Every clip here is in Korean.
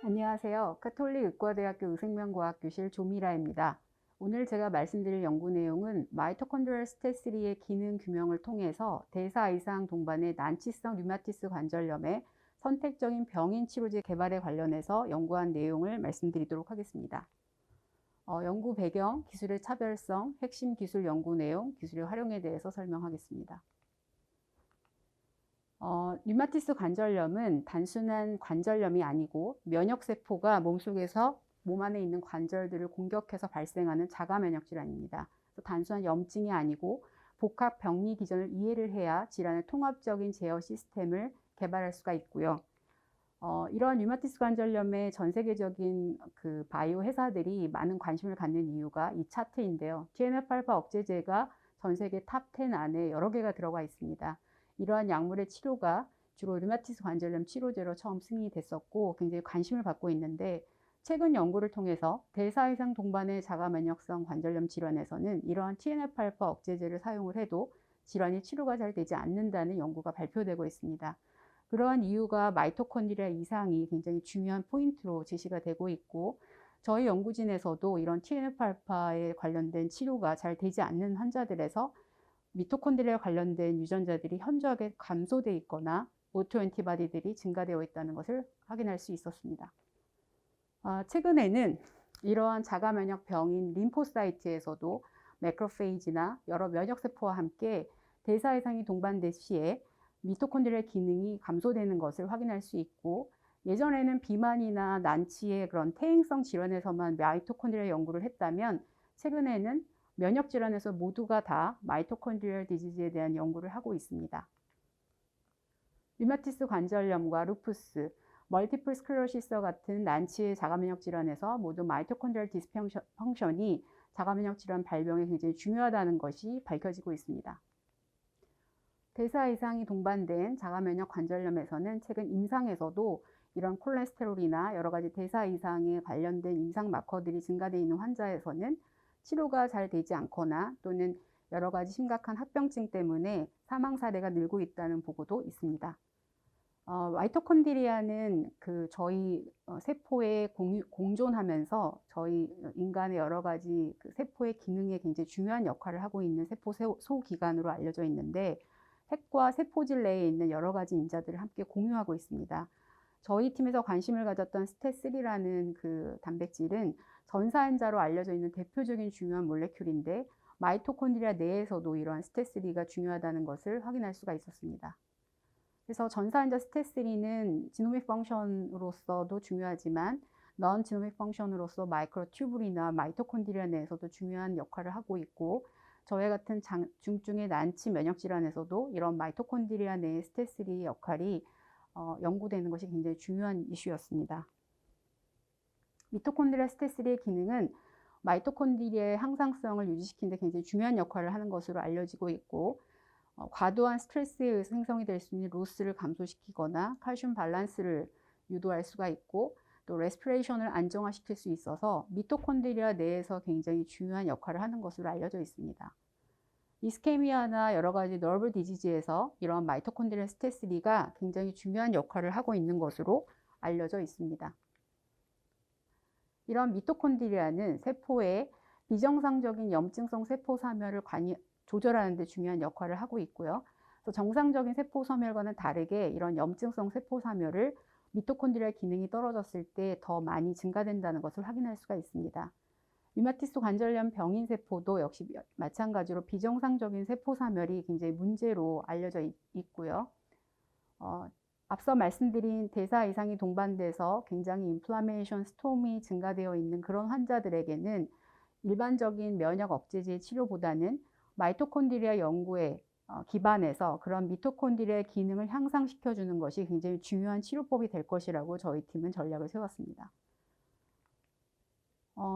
안녕하세요. 가톨릭 의과대학교 의생명과학교실 조미라입니다. 오늘 제가 말씀드릴 연구 내용은 마이토콘드리얼 스테이스3의 기능 규명을 통해서 대사 이상 동반의 난치성 류마티스 관절염의 선택적인 병인 치료제 개발에 관련해서 연구한 내용을 말씀드리도록 하겠습니다. 연구 배경, 기술의 차별성, 핵심 기술 연구 내용, 기술의 활용에 대해서 설명하겠습니다. 류마티스 관절염은 단순한 관절염이 아니고 면역세포가 몸속에서 몸 안에 있는 관절들을 공격해서 발생하는 자가 면역 질환입니다. 단순한 염증이 아니고 복합 병리 기전을 이해를 해야 질환의 통합적인 제어 시스템을 개발할 수가 있고요. 이러한 류마티스 관절염의 전 세계적인 바이오 회사들이 많은 관심을 갖는 이유가 이 차트인데요. TNF-알파 억제제가 전 세계 탑 10 안에 여러 개가 들어가 있습니다. 이러한 약물의 치료가 주로 류마티스 관절염 치료제로 처음 승인이 됐었고 굉장히 관심을 받고 있는데, 최근 연구를 통해서 대사 이상 동반의 자가 면역성 관절염 질환에서는 이러한 TNF-알파 억제제를 사용을 해도 질환이 치료가 잘 되지 않는다는 연구가 발표되고 있습니다. 그러한 이유가 마이토콘드리아 이상이 굉장히 중요한 포인트로 제시가 되고 있고, 저희 연구진에서도 이런 TNF-알파에 관련된 치료가 잘 되지 않는 환자들에서 미토콘드리아 관련된 유전자들이 현저하게 감소되어 있거나 오토앤티바디들이 증가되어 있다는 것을 확인할 수 있었습니다. 최근에는 이러한 자가면역 병인 림포사이트에서도 매크로페이지나 여러 면역세포와 함께 대사 이상이 동반될 시에 미토콘드리아 기능이 감소되는 것을 확인할 수 있고, 예전에는 비만이나 난치의 그런 퇴행성 질환에서만 마이토콘드리아 연구를 했다면 최근에는 면역 질환에서 모두가 다 마이토콘드리얼 디지즈에 대한 연구를 하고 있습니다. 류마티스 관절염과 루푸스, 멀티플 스클로시스와 같은 난치의 자가면역 질환에서 모두 마이토콘드리얼 디스펑션이 자가면역 질환 발병에 굉장히 중요하다는 것이 밝혀지고 있습니다. 대사 이상이 동반된 자가면역 관절염에서는 최근 임상에서도 이런 콜레스테롤이나 여러 가지 대사 이상에 관련된 임상 마커들이 증가되어 있는 환자에서는 치료가 잘 되지 않거나 또는 여러 가지 심각한 합병증 때문에 사망 사례가 늘고 있다는 보고도 있습니다. 마이토콘드리아는 저희 세포에 공존하면서 저희 인간의 여러 가지 세포의 기능에 굉장히 중요한 역할을 하고 있는 세포 소기관으로 알려져 있는데, 핵과 세포질 내에 있는 여러 가지 인자들을 함께 공유하고 있습니다. 저희 팀에서 관심을 가졌던 스텟3라는 단백질은 전사인자로 알려져 있는 대표적인 중요한 몰레큘인데, 마이토콘드리아 내에서도 이러한 스텟3가 중요하다는 것을 확인할 수가 있었습니다. 그래서 전사인자 스텟3는 지노믹 펑션으로서도 중요하지만 넌 지노믹 펑션으로서 마이크로튜뷸리나 마이토콘드리아 내에서도 중요한 역할을 하고 있고, 저희 같은 중증의 난치 면역 질환에서도 이런 마이토콘드리아 내의 스텟3 역할이 연구되는 것이 굉장히 중요한 이슈였습니다. 미토콘드리아 스텟3의 기능은 마이토콘드리아의 항상성을 유지시키는 데 굉장히 중요한 역할을 하는 것으로 알려지고 있고, 과도한 스트레스에 의해서 생성이 될 수 있는 로스를 감소시키거나 칼슘 밸런스를 유도할 수가 있고, 또 레스피레이션을 안정화시킬 수 있어서 미토콘드리아 내에서 굉장히 중요한 역할을 하는 것으로 알려져 있습니다. 이스케미아나 여러 가지 너브 디지즈에서 이러한 마이토콘드리아 스텟3가 굉장히 중요한 역할을 하고 있는 것으로 알려져 있습니다. 이런 미토콘드리아는 세포의 비정상적인 염증성 세포 사멸을 조절하는 데 중요한 역할을 하고 있고요. 또 정상적인 세포 소멸과는 다르게 이런 염증성 세포 사멸을 미토콘드리아 기능이 떨어졌을 때 더 많이 증가된다는 것을 확인할 수가 있습니다. 류마티스 관절염 병인 세포도 역시 마찬가지로 비정상적인 세포 사멸이 굉장히 문제로 알려져 있고요. 앞서 말씀드린 대사 이상이 동반돼서 굉장히 인플라메이션 스톰이 증가되어 있는 그런 환자들에게는 일반적인 면역 억제제 치료보다는 마이토콘드리아 연구에 기반해서 그런 미토콘드리아의 기능을 향상시켜주는 것이 굉장히 중요한 치료법이 될 것이라고 저희 팀은 전략을 세웠습니다.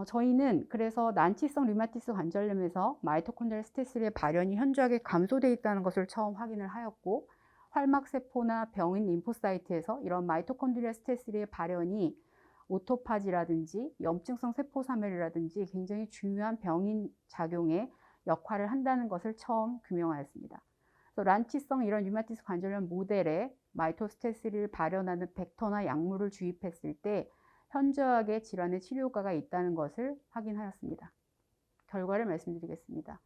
저희는 그래서 난치성 류마티스 관절염에서 마이토콘드리아 스텟3의 발현이 현저하게 감소되어 있다는 것을 처음 확인을 하였고, 활막세포나 병인 림포사이트에서 이런 마이토콘드리아 스텟3의 발현이 오토파지라든지 염증성 세포 사멸이라든지 굉장히 중요한 병인 작용에 역할을 한다는 것을 처음 규명하였습니다. 그래서 란치성 이런 류마티스 관절염 모델에 마이토스텟3를 발현하는 벡터나 약물을 주입했을 때 현저하게 질환의 치료 효과가 있다는 것을 확인하였습니다. 결과를 말씀드리겠습니다.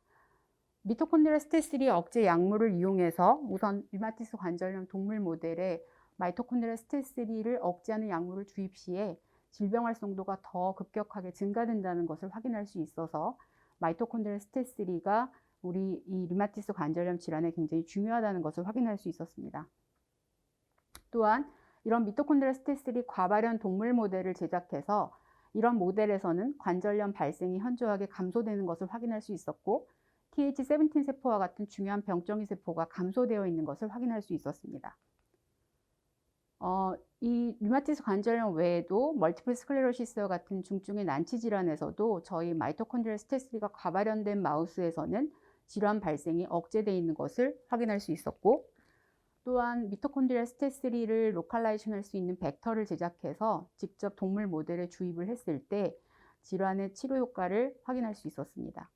미토콘드리아 스테이스3 억제 약물을 이용해서 우선 류마티스 관절염 동물 모델에 마이토콘드리아 스테이스3를 억제하는 약물을 주입 시에 질병 활성도가 더 급격하게 증가된다는 것을 확인할 수 있어서 마이토콘드리아 스테이스3가 우리 이 류마티스 관절염 질환에 굉장히 중요하다는 것을 확인할 수 있었습니다. 또한 이런 미토콘드리아 스테이스3 과발현 동물 모델을 제작해서 이런 모델에서는 관절염 발생이 현저하게 감소되는 것을 확인할 수 있었고 TH17 세포와 같은 중요한 병정의 세포가 감소되어 있는 것을 확인할 수 있었습니다. 이 류마티스 관절염 외에도 멀티플 스클레로시스와 같은 중증의 난치 질환에서도 저희 마이토콘드리아 스테이스3가 과발현된 마우스에서는 질환 발생이 억제되어 있는 것을 확인할 수 있었고, 또한 미토콘드리아 스테이스3를 로컬라이션 할 수 있는 벡터를 제작해서 직접 동물 모델에 주입을 했을 때 질환의 치료 효과를 확인할 수 있었습니다.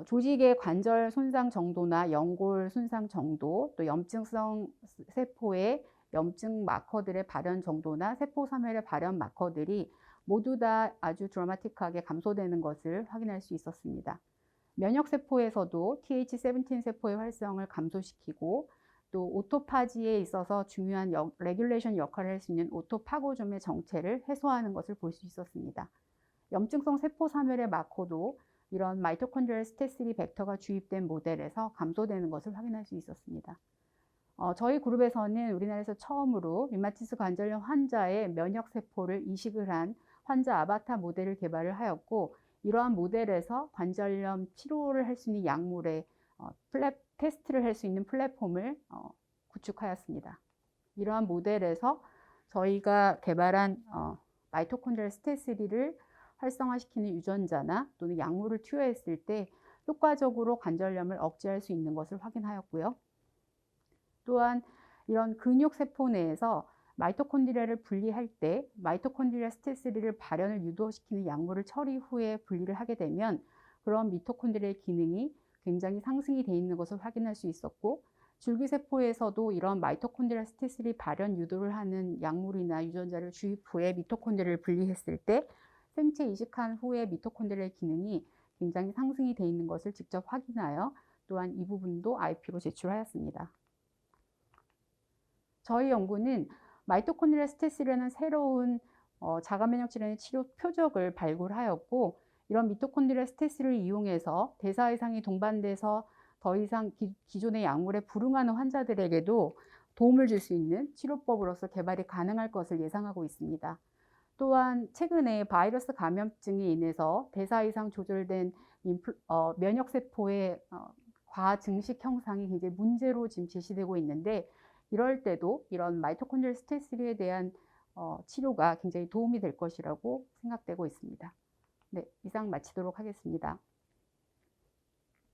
조직의 관절 손상 정도나 연골 손상 정도, 또 염증성 세포의 염증 마커들의 발현 정도나 세포 사멸의 발현 마커들이 모두 다 아주 드라마틱하게 감소되는 것을 확인할 수 있었습니다. 면역세포에서도 TH17 세포의 활성을 감소시키고 또 오토파지에 있어서 중요한 레귤레이션 역할을 할 수 있는 오토파고즘의 정체를 해소하는 것을 볼 수 있었습니다. 염증성 세포 사멸의 마커도 이런 마이토콘드리아 스테이스3 벡터가 주입된 모델에서 감소되는 것을 확인할 수 있었습니다. 저희 그룹에서는 우리나라에서 처음으로 류마티스 관절염 환자의 면역세포를 이식을 한 환자 아바타 모델을 개발을 하였고, 이러한 모델에서 관절염 치료를 할 수 있는 약물의 테스트를 할 수 있는 플랫폼을 구축하였습니다. 이러한 모델에서 저희가 개발한 마이토콘드리아 스테이스3를 활성화시키는 유전자나 또는 약물을 투여했을 때 효과적으로 관절염을 억제할 수 있는 것을 확인하였고요. 또한 이런 근육세포 내에서 마이토콘드리아를 분리할 때 마이토콘드리아 스테이스3를 발현을 유도시키는 약물을 처리 후에 분리를 하게 되면 그런 미토콘드리아의 기능이 굉장히 상승이 되어 있는 것을 확인할 수 있었고, 줄기세포에서도 이런 마이토콘드리아 스테이스3 발현 유도를 하는 약물이나 유전자를 주입 후에 미토콘드리아를 분리했을 때 생체 이식한 후에 미토콘드리아의 기능이 굉장히 상승이 되어 있는 것을 직접 확인하여 또한 이 부분도 IP로 제출하였습니다. 저희 연구는 마이토콘드리아 스테이스3라는 새로운 자가면역 질환의 치료 표적을 발굴하였고, 이런 미토콘드리아 스테이스를 이용해서 대사 이상이 동반돼서 더 이상 기존의 약물에 불응하는 환자들에게도 도움을 줄 수 있는 치료법으로서 개발이 가능할 것을 예상하고 있습니다. 또한 최근에 바이러스 감염증에 인해서 대사 이상 조절된 면역세포의 과증식 형상이 굉장히 문제로 지금 제시되고 있는데, 이럴 때도 이런 마이토콘드리아 스테이스3에 대한 치료가 굉장히 도움이 될 것이라고 생각되고 있습니다. 네, 이상 마치도록 하겠습니다.